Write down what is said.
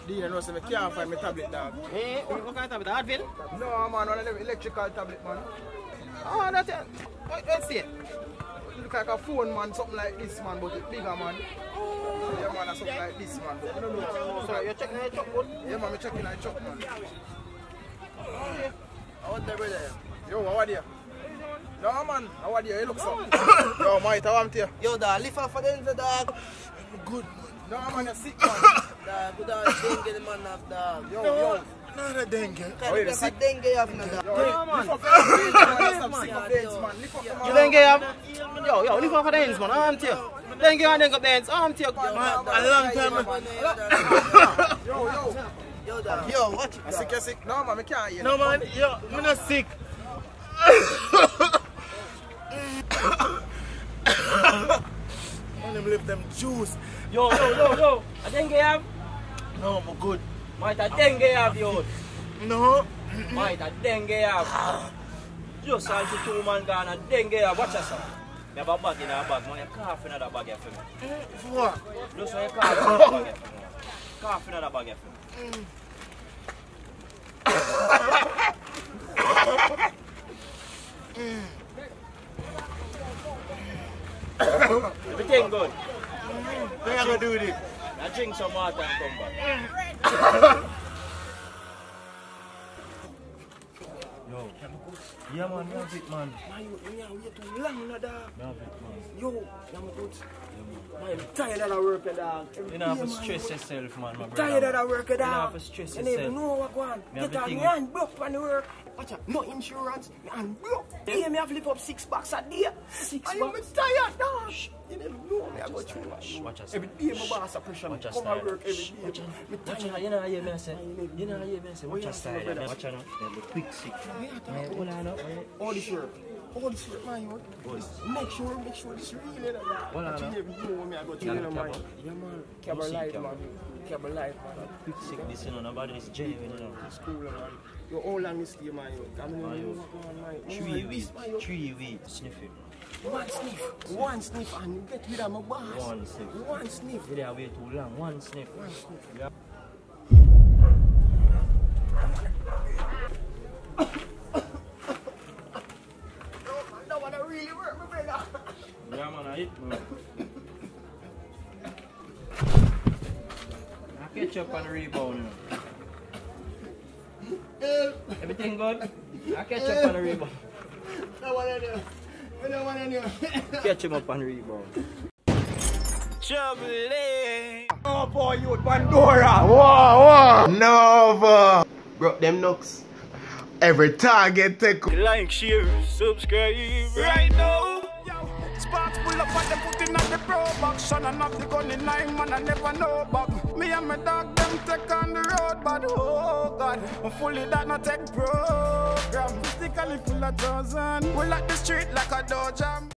Dean, I know so I can't find my tablet, dog. Eh, what kind of tablet? Advil? No, man, one of them electrical tablet, man. Oh, that's it. Let's see it. It look like a phone, man, something like this, man, but it's bigger, man. Yeah, man, something like this, man. But I don't know. So you're checking the chocolate? Yeah, man, I'm checking the chocolate, man. Okay. I want the brother. Yo, how are you? No, man, how are you? You look so. Yo, mate, how am you? Yo, dog, lift off for the dog. Good, man. No, man, you're sick, man. Dog, good dog, dengue the man have dog. Yo. Not a dengue. Oh, you're sick. Dengue have no dog. Yo, man. Lift up your hands, man. Stop sick of dance, man. Lift up your hands. Dengue have? Yo, lift off for the ends, man. Arm to you. Dengue and dengue bands, arm to you. A long time. Yo, dog. Yo, watch it. Sick, you're sick. No, man, I can't hear. No, man, yo, I'm not sick. Let me lift them juice. Yo. A dengue have? No, I'm good. Might a dengue have, yo. No. Might a dengue have. Just salty 2 man gone a dengue have. Watch yourself. You have a bag in a bag, man. You cough in that bag here for me. For what? Just when you cough in that bag here for me. Cough in that bag here for me. Everything good. What are you going to do with it? Now drink some water and come back. Yo. Yeah, man, you have it, man. Man, you wait too long, no, dog. You have it, man. Yo, I'm good. Man, I'm tired of that work, dog. You don't have to stress yourself, man, my brother. Tired of that work, dog. You don't have to stress You yourself. never know what going on. Get on your hand broke on the work. Watch out, no insurance, your hand broke. Yeah, me have to live up 6 bucks a day. 6 bucks? I'm tired, dog. You never know me, I go through. Watch us. Every day my boss a pressure me. Watch us. Come and work every day. Watch out. You know how you may say. You know how you may say. Watch us. Watch out. The quick sick. Hold on up. All this work. All this work, man. Make sure this really dog. Hold on You up. never know me, I go through, man. Yeah, man. Cable life, man. Cable life, man. Quick sick. This you know nobody is jail. You know. School, man. Yo, how long is stay, man? I mean, 3 weeks. 3 weeks. Sniffing. One sniff and you get rid of my boss. One sniff. You didn't wait too long. One sniff. Yeah. That one really work, my brother. Yeah, man, I hit me. I catch up on the rebound. Everything good? I catch up on the rebound. That one I do. That one I do. Catch him up on the rebound. Oh boy, you Pandorahh. Wow. Novoo. Broke them knocks. Every target take. Like, share, subscribe right now. Sparks pull up and them put in at the pro box. Son and not the gun in line, man, I never know back. Me and my dog, them take on the road, but oh God, I'm fully that not take program. Physically full of 1,000. We like the street like a dojo.